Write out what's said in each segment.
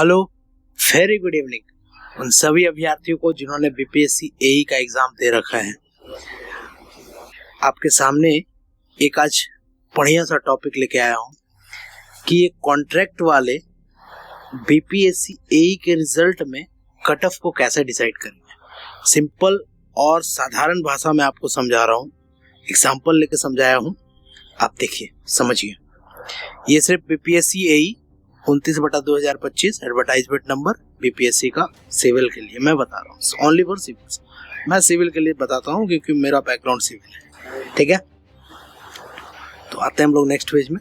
Hello, very good evening उन सभी अभ्यर्थियों को जिन्होंने बीपीएससी एई का एग्जाम दे रखा है। आपके सामने एक आज बढ़िया सा टॉपिक लेके आया हूँ कि एक कॉन्ट्रैक्ट वाले बीपीएससी एई के रिजल्ट में कट ऑफ को कैसे डिसाइड करेंगे। सिंपल और साधारण भाषा में आपको समझा रहा हूँ, एग्जाम्पल लेके समझाया हूँ। आप देखिए, समझिए। ये सिर्फ बीपीएससी एई 29/2025 एडवर्टाइजमेंट नंबर बीपीएससी का सिविल के लिए मैं बता रहा हूँ, ओनली फॉर सिविल। मैं सिविल के लिए बताता हूँ क्योंकि मेरा बैकग्राउंड सिविल है, ठीक है। तो आते हैं हम लोग नेक्स्ट पेज में।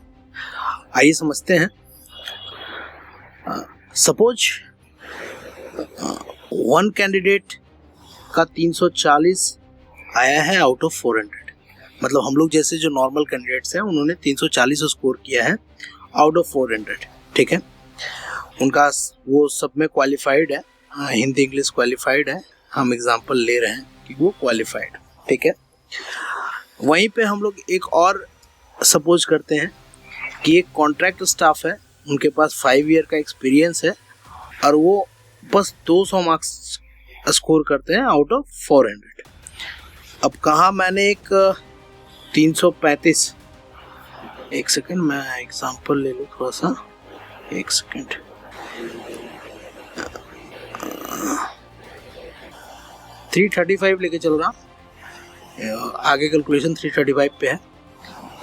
आइए समझते हैं। सपोज वन कैंडिडेट का 340 आया है आउट ऑफ 400। मतलब हम लोग जैसे जो नॉर्मल कैंडिडेट्स हैं उन्होंने 340 स्कोर किया है आउट ऑफ 400, ठीक है। उनका वो सब में क्वालिफाइड है, हिंदी इंग्लिश क्वालिफाइड है। हम एग्जांपल ले रहे हैं कि वो क्वालिफाइड, ठीक है। वहीं पे हम लोग एक और सपोज करते हैं कि एक कॉन्ट्रैक्ट स्टाफ है, उनके पास 5 ईयर का एक्सपीरियंस है और वो बस 200 मार्क्स स्कोर करते हैं आउट ऑफ 400। अब कहाँ मैंने एक 335, एक सेकेंड मैं एग्जांपल ले लूँ थोड़ा सा, एक सेकेंड। 335 लेके चल रहा, आगे कैलकुलेशन 335 पे है,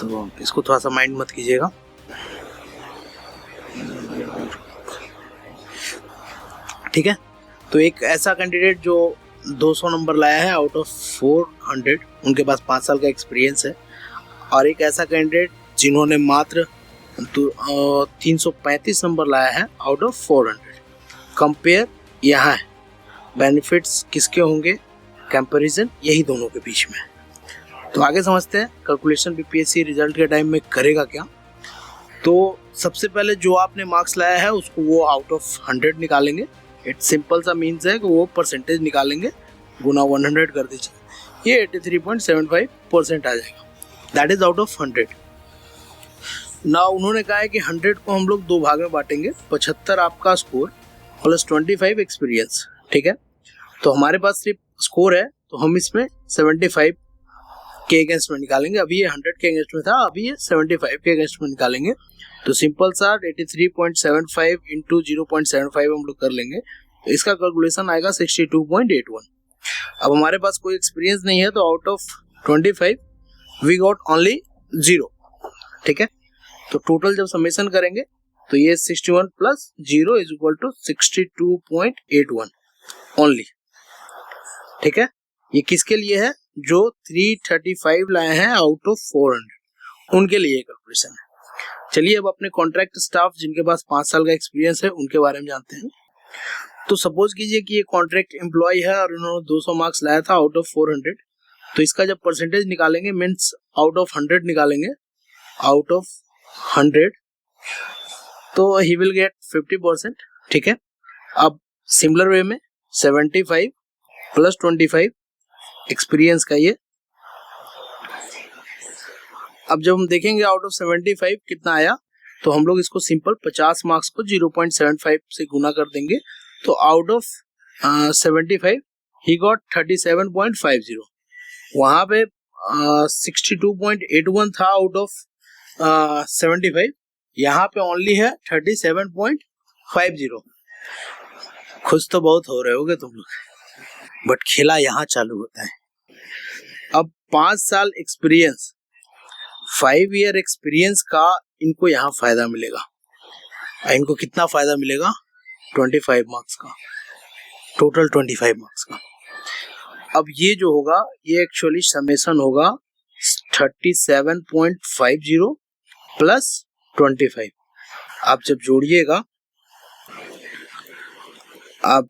तो इसको थोड़ा सा माइंड मत कीजिएगा। ठीक है। तो एक ऐसा कैंडिडेट जो 200 नंबर लाया है आउट ऑफ 400, उनके पास 5 साल का एक्सपीरियंस है, और एक ऐसा कैंडिडेट जिन्होंने मात्र 335 नंबर लाया है आउट ऑफ 400। कंपेयर यहाँ है, बेनिफिट्स किसके होंगे, कंपैरिजन यही दोनों के बीच में। तो आगे समझते हैं कैलकुलेशन बीपीएससी रिजल्ट के टाइम में करेगा क्या। तो सबसे पहले जो आपने मार्क्स लाया है उसको वो आउट ऑफ 100 निकालेंगे। इट सिंपल सा मीन्स है कि वो परसेंटेज निकालेंगे, गुना 100 कर दीजिए, ये 83.75% आ जाएगा। That is out of 100। ना उन्होंने कहा है कि 100 को हम लोग 2 भाग में बांटेंगे, 75 आपका स्कोर प्लस 25 एक्सपीरियंस, ठीक है। तो हमारे पास सिर्फ स्कोर है, तो हम इसमें 75 के अगेंस्ट में निकालेंगे। अभी ये 100 के अगेंस्ट में था, अभी ये 75 के अगेंस्ट में निकालेंगे। तो सिंपल सा 83.75 इंटू 0.75 हम लोग कर लेंगे, तो इसका कैलकुलेशन आएगा 62.81। अब हमारे पास कोई एक्सपीरियंस नहीं है, तो out of 25 we got only 0, ठीक है। तो टोटल जब समेशन करेंगे तो ये 61 plus 0 is equal to 62.81 only, ठीक है। ये किसके लिए है, जो 335 लाए हैं आउट ऑफ 400, उनके लिए कैलकुलेशन है। चलिए अब अपने कॉन्ट्रैक्ट स्टाफ जिनके पास 5 साल का एक्सपीरियंस है उनके बारे में जानते हैं। तो सपोज कीजिए कि ये कॉन्ट्रैक्ट एम्प्लॉय है और उन्होंने 200 मार्क्स लाया था आउट ऑफ 400। तो इसका जब परसेंटेज निकालेंगे, मीन्स आउट ऑफ 100 निकालेंगे, आउट ऑफ 100, तो ही विल गेट 50%, ठीक है। अब सिमिलर वे में 75 प्लस 25 एक्सपीरियंस का ये, अब जब हम देखेंगे आउट ऑफ 75 कितना आया, तो हम लोग इसको सिंपल 50 मार्क्स को 0.75 से गुना कर देंगे, तो आउट ऑफ 75 ही गॉट 37.50। वहां पे 62.81 था आउट ऑफ 75, यहाँ पे ओनली है 37.50। खुश तो बहुत हो रहे होगे तुम लोग, बट खेला यहाँ चालू होता है। अब 5 साल एक्सपीरियंस, 5 ईयर एक्सपीरियंस का इनको यहाँ फायदा मिलेगा। इनको कितना फायदा मिलेगा, 25 मार्क्स का, टोटल 25 मार्क्स का। अब ये जो होगा ये एक्चुअली समेशन होगा 37.50 प्लस 25। आप जब जोड़िएगा, आप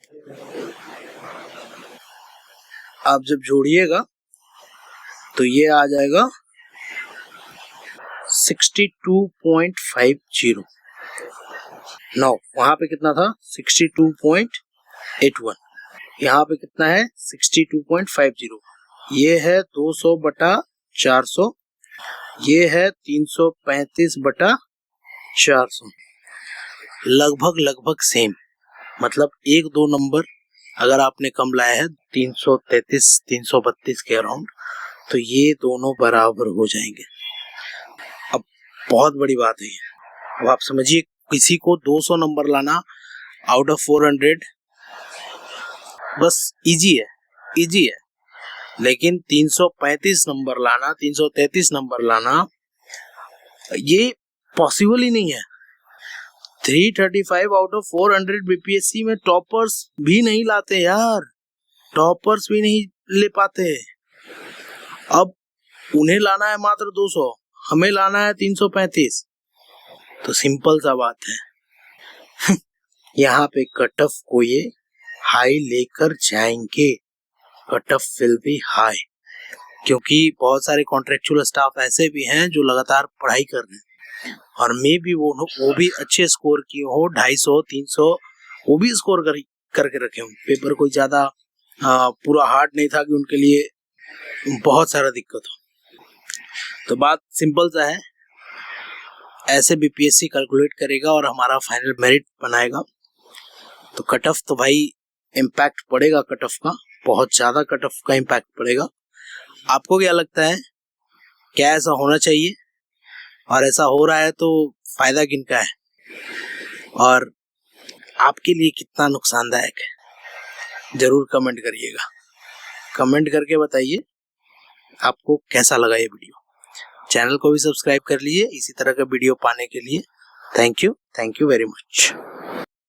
जब जोड़िएगा तो ये आ जाएगा 62.50। नौ वहां पे कितना था, 62.81, यहाँ पे कितना है 62.50। ये है 200/400, ये है 335/400, लगभग सेम, मतलब एक दो नंबर अगर आपने कम लाया है 333 332 के अराउंड, तो ये दोनों बराबर हो जाएंगे। अब बहुत बड़ी बात है ये। अब आप समझिए, किसी को 200 नंबर लाना आउट ऑफ 400 बस इजी है, लेकिन 335 नंबर लाना, 333 नंबर लाना, ये पॉसिबल ही नहीं है। 335 आउट ऑफ 400 बीपीएससी में टॉपर्स भी नहीं लाते यार, टॉपर्स भी नहीं ले पाते। अब उन्हें लाना है मात्र 200, हमें लाना है 335, तो सिंपल सा बात है यहाँ पे कट ऑफ को ये हाई लेकर जाएंगे, cut off will be high, क्योंकि बहुत सारे कॉन्ट्रेक्चुअल स्टाफ ऐसे भी हैं जो लगातार पढ़ाई कर रहे हैं और मे भी वो भी अच्छे स्कोर किए हो, 250 300 वो भी स्कोर करके रखे हो। पेपर कोई ज्यादा पूरा हार्ड नहीं था कि उनके लिए बहुत सारा दिक्कत हो। तो बात सिंपल सा है, ऐसे बीपीएससी कैलकुलेट करेगा और हमारा फाइनल मेरिट बनाएगा। तो कट ऑफ तो भाई इम्पैक्ट पड़ेगा, कट ऑफ का बहुत ज्यादा कट ऑफ का इम्पैक्ट पड़ेगा। आपको क्या लगता है, क्या ऐसा होना चाहिए? और ऐसा हो रहा है तो फायदा किनका है और आपके लिए कितना नुकसानदायक है? जरूर कमेंट करिएगा, कमेंट करके बताइए आपको कैसा लगा ये वीडियो। चैनल को भी सब्सक्राइब कर लीजिए इसी तरह का वीडियो पाने के लिए। Thank you very much.